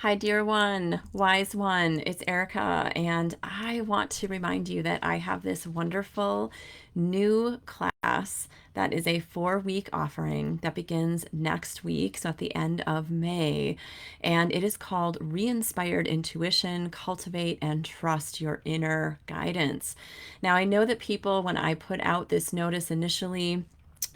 Hi, dear one, wise one. It's Erica, and I want to remind you that I have this wonderful new class that is a 4 week offering that begins next week, so at the end of May. And it is called Re Inspired Intuition, Cultivate, and Trust Your Inner Guidance. Now, I know that people, when I put out this notice initially,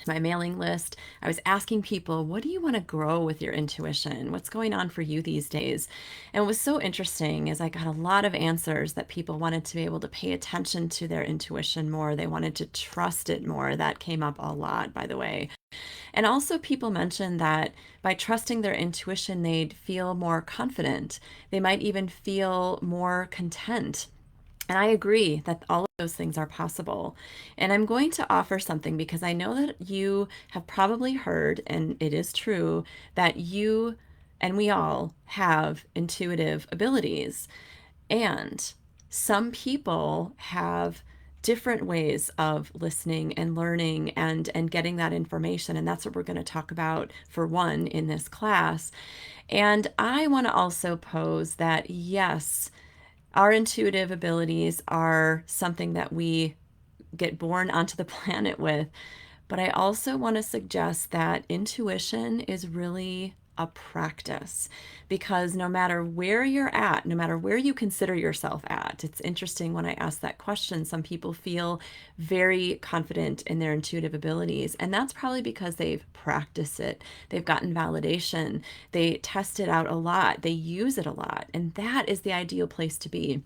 my mailing list, I was asking people, what do you want to grow with your intuition? What's going on for you these days? And what was so interesting is I got a lot of answers that people wanted to be able to pay attention to their intuition more. They wanted to trust it more. That came up a lot, by the way. And also, people mentioned that by trusting their intuition, they'd feel more confident. They might even feel more content. And I agree that all of those things are possible. And I'm going to offer something because I know that you have probably heard, and it is true, that you and we all have intuitive abilities. And some people have different ways of listening and learning and getting that information, and that's what we're going to talk about for one in this class. And I want to also pose that yes, our intuitive abilities are something that we get born onto the planet with. But I also want to suggest that intuition is really a practice because no matter where you're at, no matter where you consider yourself at, it's interesting when I ask that question, some people feel very confident in their intuitive abilities. And that's probably because they've practiced it, they've gotten validation, they test it out a lot, they use it a lot. And that is the ideal place to be.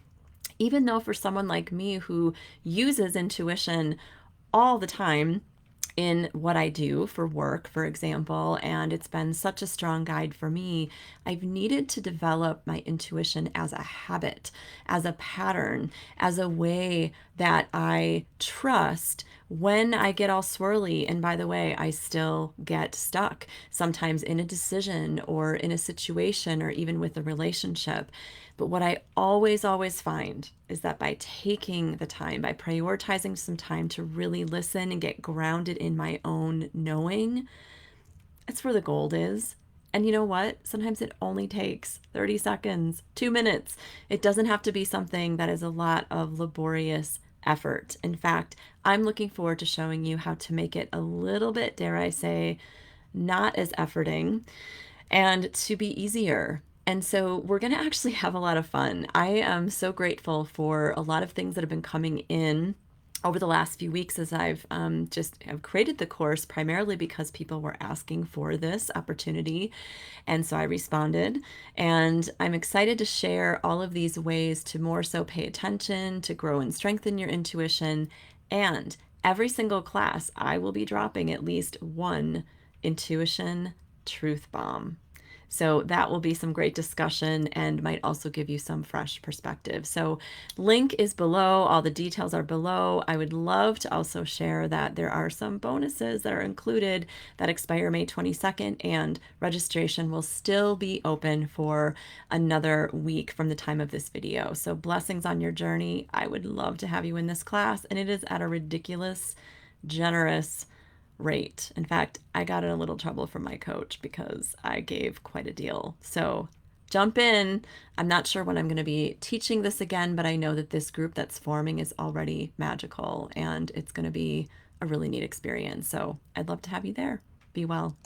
Even though for someone like me who uses intuition all the time in what I do for work, for example, and it's been such a strong guide for me, I've needed to develop my intuition as a habit, as a pattern, as a way that I trust when I get all swirly. And by the way, I still get stuck sometimes in a decision or in a situation or even with a relationship. But what I always find is that by taking the time, by prioritizing some time to really listen and get grounded in my own knowing, it's where the gold is. And you know what? Sometimes it only takes 30 seconds, 2 minutes. It doesn't have to be something that is a lot of laborious effort. In fact, I'm looking forward to showing you how to make it a little bit, dare I say, not as efforting and to be easier. And so we're going to actually have a lot of fun. I am so grateful for a lot of things that have been coming in over the last few weeks as I've created the course primarily because people were asking for this opportunity. And so I responded, and I'm excited to share all of these ways to more so pay attention, to grow and strengthen your intuition. And every single class, I will be dropping at least one intuition truth bomb. So that will be some great discussion and might also give you some fresh perspective. So link is below, all the details are below. I would love to also share that there are some bonuses that are included that expire May 22nd, and registration will still be open for another week from the time of this video. So blessings on your journey. I would love to have you in this class, and it is at a ridiculous, generous rate. In fact, I got in a little trouble from my coach because I gave quite a deal. So jump in. I'm not sure when I'm going to be teaching this again, but I know that this group that's forming is already magical and it's going to be a really neat experience. So I'd love to have you there. Be well.